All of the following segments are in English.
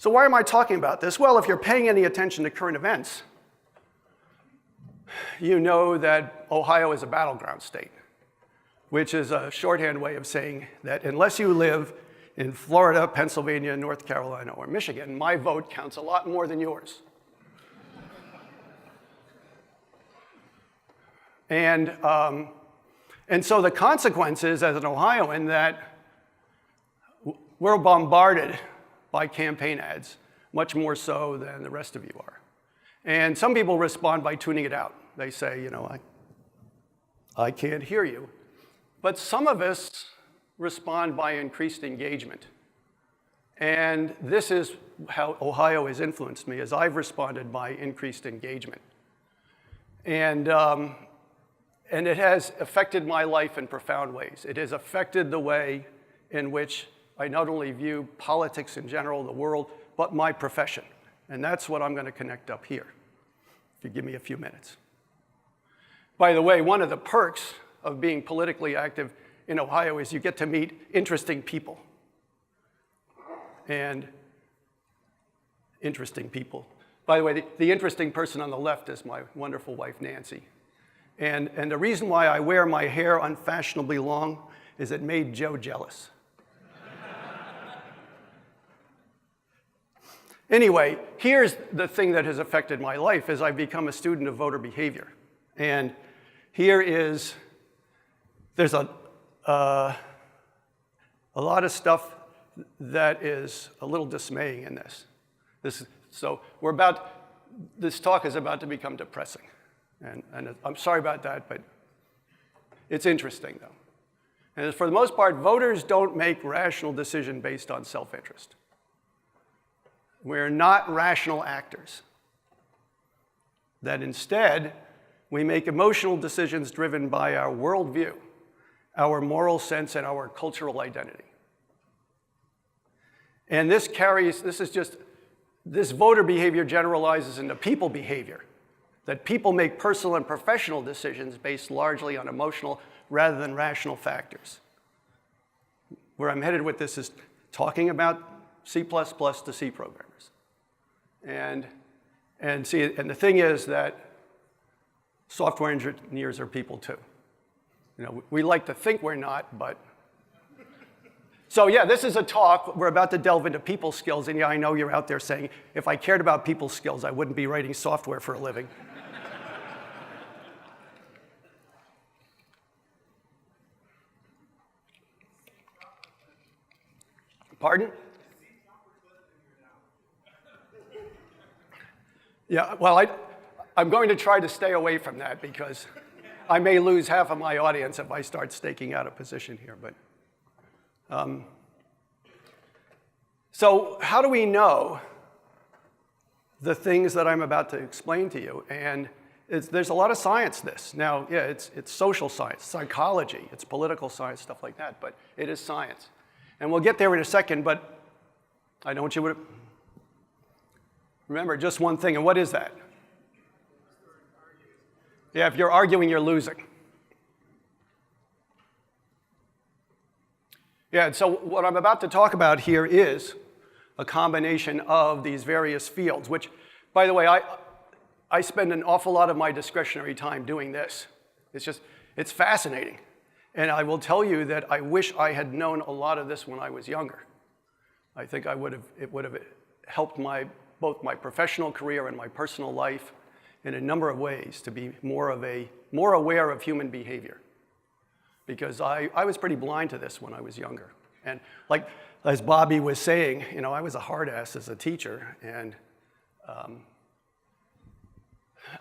So why am I talking about this? Well, if you're paying any attention to current events, you know that Ohio is a battleground state, which is a shorthand way of saying that unless you live in Florida, Pennsylvania, North Carolina, or Michigan, my vote counts a lot more than yours. And so the consequence is, as an Ohioan, that we're bombarded by campaign ads, much more so than the rest of you are. And some people respond by tuning it out. They say, you know, I can't hear you. But some of us respond by increased engagement. And this is how Ohio has influenced me, is I've responded by increased engagement. And it has affected my life in profound ways. It has affected the way in which I not only view politics in general, the world, but my profession. And that's what I'm going to connect up here, if you give me a few minutes. By the way, one of the perks of being politically active in Ohio is you get to meet interesting people. And interesting people. By the way, the interesting person on the left is my wonderful wife, Nancy. And the reason why I wear my hair unfashionably long is it made Joe jealous. Anyway, here's the thing that has affected my life is I've become a student of voter behavior. And here is, there's a lot of stuff that is a little dismaying in this. So this talk is about to become depressing. And I'm sorry about that, but it's interesting, though. And for the most part, voters don't make rational decisions based on self-interest. We're not rational actors. That instead, we make emotional decisions driven by our worldview, our moral sense, and our cultural identity. And this voter behavior generalizes into people behavior, that people make personal and professional decisions based largely on emotional rather than rational factors. Where I'm headed with this is talking about C++ to C programmers. And the thing is that software engineers are people too. You know, we like to think we're not, but. So yeah, this is a talk. We're about to delve into people skills, and yeah, I know you're out there saying, if I cared about people skills, I wouldn't be writing software for a living. Pardon? Yeah, well, I'm going to try to stay away from that because I may lose half of my audience if I start staking out a position here. But so how do we know the things that I'm about to explain to you? And there's a lot of science this. Now, yeah, it's social science, psychology, it's political science, stuff like that, but it is science. And we'll get there in a second, but I don't want you to remember just one thing, and what is that? Yeah, if you're arguing, you're losing. Yeah, and so what I'm about to talk about here is a combination of these various fields, which, by the way, I spend an awful lot of my discretionary time doing this. It's fascinating. And I will tell you that I wish I had known a lot of this when I was younger. I think it would have helped both my professional career and my personal life in a number of ways to be more aware of human behavior. Because I was pretty blind to this when I was younger. And like, as Bobby was saying, you know, I was a hard ass as a teacher, and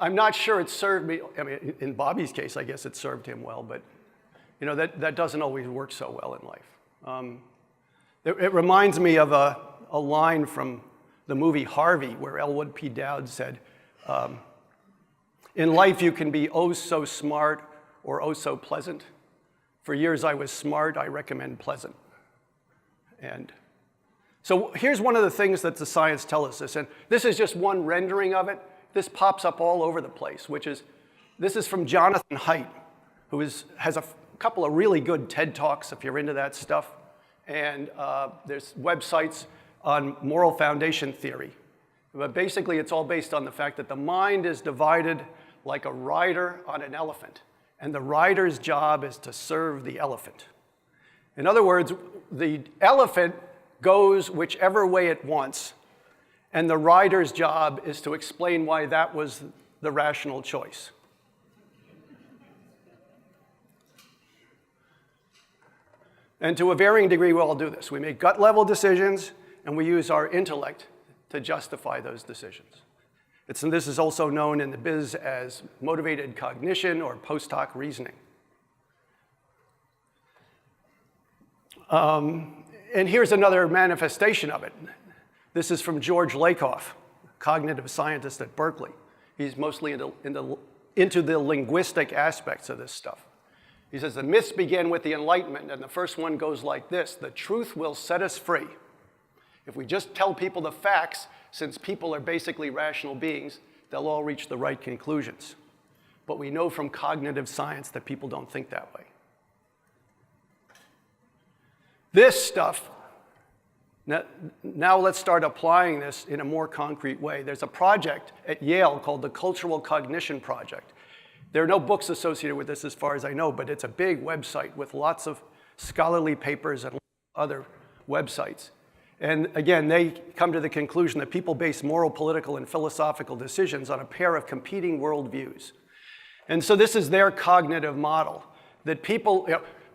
I'm not sure it served me. I mean, in Bobby's case, I guess it served him well, but you know, that doesn't always work so well in life. It reminds me of a line from the movie Harvey, where Elwood P. Dowd said, in life you can be oh so smart or oh so pleasant. For years I was smart, I recommend pleasant. And so here's one of the things that the science tells us this, and this is just one rendering of it. This pops up all over the place, this is from Jonathan Haidt, who has a couple of really good TED Talks if you're into that stuff. And there's websites on moral foundation theory. But basically, it's all based on the fact that the mind is divided like a rider on an elephant, and the rider's job is to serve the elephant. In other words, the elephant goes whichever way it wants, and the rider's job is to explain why that was the rational choice. And to a varying degree, we all do this. We make gut-level decisions, and we use our intellect to justify those decisions. This is also known in the biz as motivated cognition or post hoc reasoning. And here's another manifestation of it. This is from George Lakoff, cognitive scientist at Berkeley. He's mostly into the linguistic aspects of this stuff. He says, the myths begin with the Enlightenment, and the first one goes like this: the truth will set us free. If we just tell people the facts, since people are basically rational beings, they'll all reach the right conclusions. But we know from cognitive science that people don't think that way. This stuff, now let's start applying this in a more concrete way. There's a project at Yale called the Cultural Cognition Project. There are no books associated with this as far as I know, but it's a big website with lots of scholarly papers and other websites. And again, they come to the conclusion that people base moral, political, and philosophical decisions on a pair of competing worldviews. And so this is their cognitive model, that people,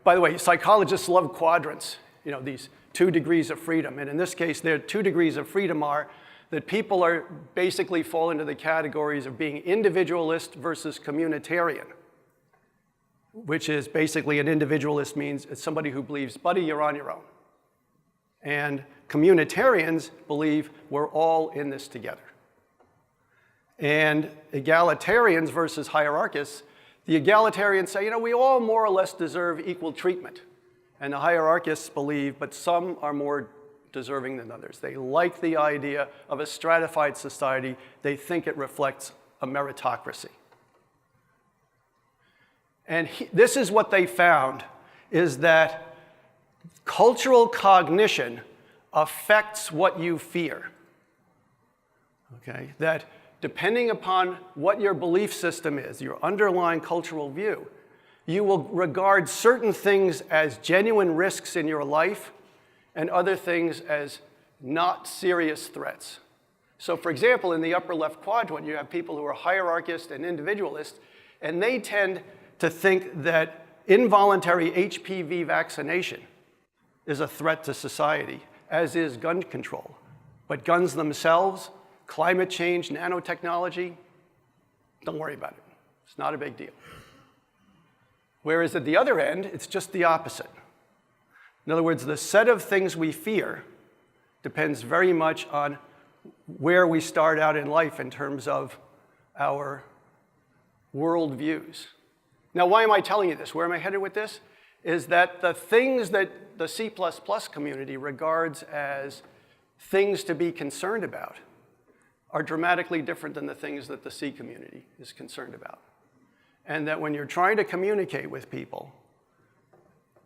by the way, psychologists love quadrants, these 2 degrees of freedom. And in this case, their 2 degrees of freedom are that people are basically fall into the categories of being individualist versus communitarian, which is basically an individualist means it's somebody who believes, buddy, you're on your own. And communitarians believe we're all in this together. And egalitarians versus hierarchists, the egalitarians say, we all more or less deserve equal treatment. And the hierarchists believe, but some are more deserving than others. They like the idea of a stratified society. They think it reflects a meritocracy. And this is what they found, is that cultural cognition affects what you fear. Okay? That depending upon what your belief system is, your underlying cultural view, you will regard certain things as genuine risks in your life and other things as not serious threats. So for example, in the upper left quadrant, you have people who are hierarchist and individualist, and they tend to think that involuntary HPV vaccination is a threat to society, as is gun control. But guns themselves, climate change, nanotechnology, don't worry about it. It's not a big deal. Whereas at the other end, it's just the opposite. In other words, the set of things we fear depends very much on where we start out in life in terms of our worldviews. Now, why am I telling you this? Where am I headed with this? Is that the things that the C++ community regards as things to be concerned about are dramatically different than the things that the C community is concerned about. And that when you're trying to communicate with people,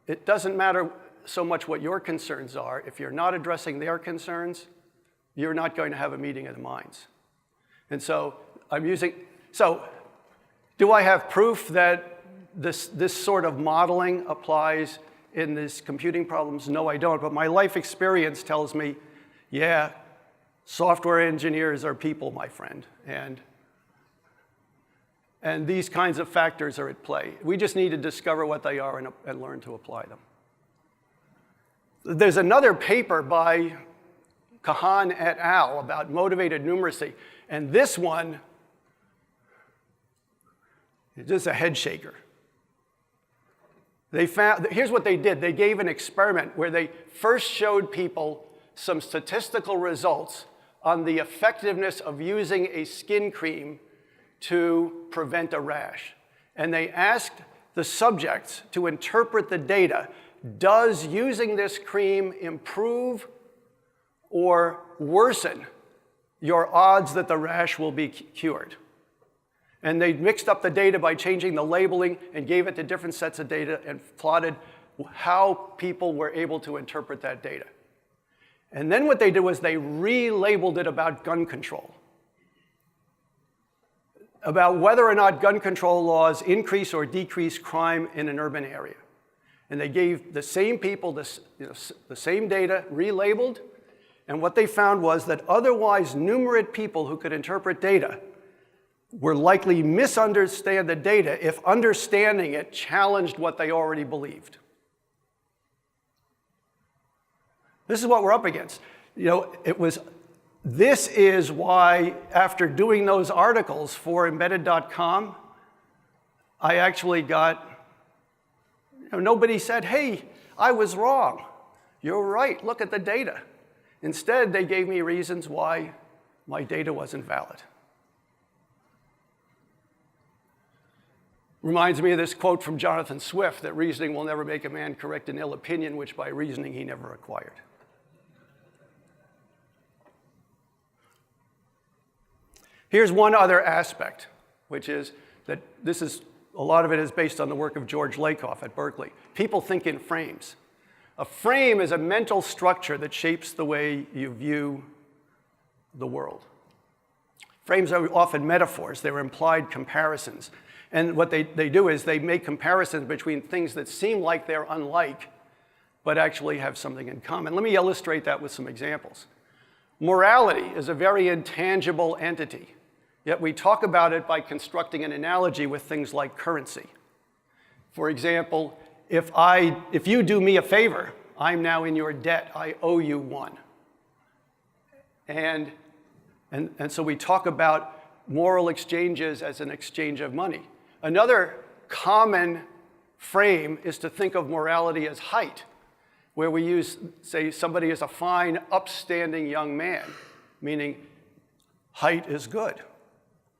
it doesn't matter so much what your concerns are. If you're not addressing their concerns, you're not going to have a meeting of the minds. And so do I have proof that this sort of modeling applies in these computing problems? No, I don't. But my life experience tells me, yeah, software engineers are people, my friend. And these kinds of factors are at play. We just need to discover what they are and learn to apply them. There's another paper by Kahan et al. About motivated numeracy. And this one is just a head shaker. Here's what they did. They gave an experiment where they first showed people some statistical results on the effectiveness of using a skin cream to prevent a rash. And they asked the subjects to interpret the data. Does using this cream improve or worsen your odds that the rash will be cured? And they mixed up the data by changing the labeling and gave it to different sets of data and plotted how people were able to interpret that data. And then what they did was they relabeled it about gun control, about whether or not gun control laws increase or decrease crime in an urban area. And they gave the same people the same data, relabeled, and what they found was that otherwise numerate people who could interpret data were likely misunderstand the data if understanding it challenged what they already believed. This is what we're up against. This is why, after doing those articles for embedded.com, I actually got, nobody said, hey, I was wrong. You're right, look at the data. Instead, they gave me reasons why my data wasn't valid. Reminds me of this quote from Jonathan Swift, that reasoning will never make a man correct an ill opinion, which by reasoning he never acquired. Here's one other aspect, which is that a lot of it is based on the work of George Lakoff at Berkeley. People think in frames. A frame is a mental structure that shapes the way you view the world. Frames are often metaphors. They're implied comparisons. And what they do is they make comparisons between things that seem like they're unlike, but actually have something in common. Let me illustrate that with some examples. Morality is a very intangible entity. Yet we talk about it by constructing an analogy with things like currency. For example, if you do me a favor, I'm now in your debt. I owe you one. And so we talk about moral exchanges as an exchange of money. Another common frame is to think of morality as height, where we use, say, somebody is a fine, upstanding young man, meaning height is good.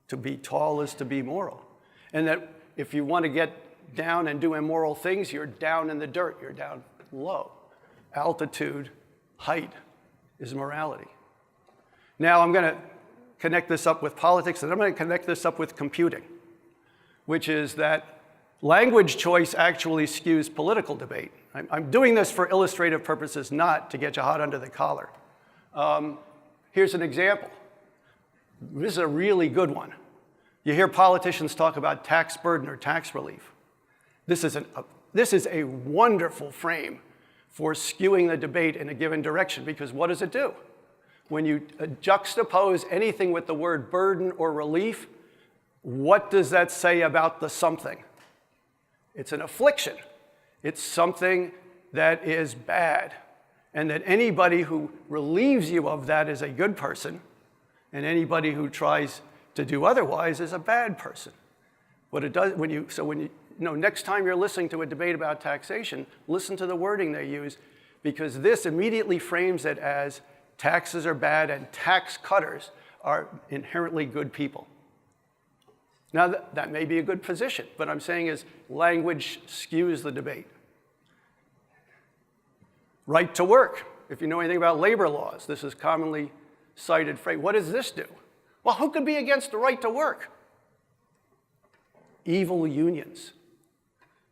To be tall is to be moral. And that if you want to get down and do immoral things, you're down in the dirt, you're down low. Altitude, height is morality. Now I'm going to connect this up with politics, and I'm going to connect this up with computing, which is that language choice actually skews political debate. I'm doing this for illustrative purposes, not to get you hot under the collar. Here's an example. This is a really good one. You hear politicians talk about tax burden or tax relief. This is a wonderful frame for skewing the debate in a given direction, because what does it do? When you juxtapose anything with the word burden or relief, what does that say about the something? It's an affliction. It's something that is bad, and that anybody who relieves you of that is a good person, and anybody who tries to do otherwise is a bad person. What it does, next time you're listening to a debate about taxation, listen to the wording they use, because this immediately frames it as taxes are bad and tax cutters are inherently good people. Now, that may be a good position, but I'm saying is language skews the debate. Right to work. If you know anything about labor laws, this is commonly cited phrase. What does this do? Well, who could be against the right to work? Evil unions.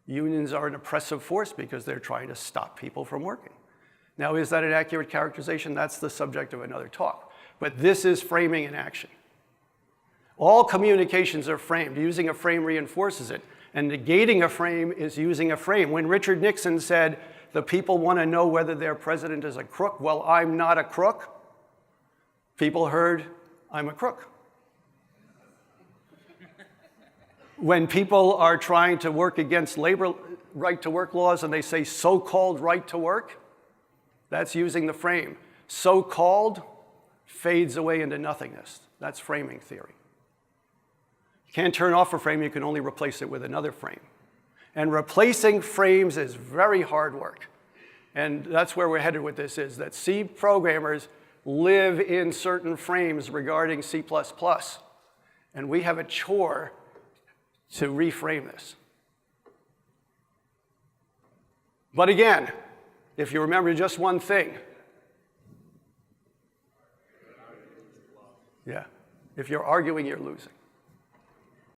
Unions are an oppressive force because they're trying to stop people from working. Now, is that an accurate characterization? That's the subject of another talk. But this is framing in action. All communications are framed. Using a frame reinforces it. And negating a frame is using a frame. When Richard Nixon said, the people want to know whether their president is a crook, well, I'm not a crook, people heard, I'm a crook. When people are trying to work against labor right-to-work laws and they say so-called right to work, that's using the frame. So-called fades away into nothingness. That's framing theory. You can't turn off a frame, you can only replace it with another frame. And replacing frames is very hard work. And that's where we're headed with this, is that C programmers live in certain frames regarding C++. And we have a chore to reframe this. But again, if you remember just one thing, if you're arguing, you're losing.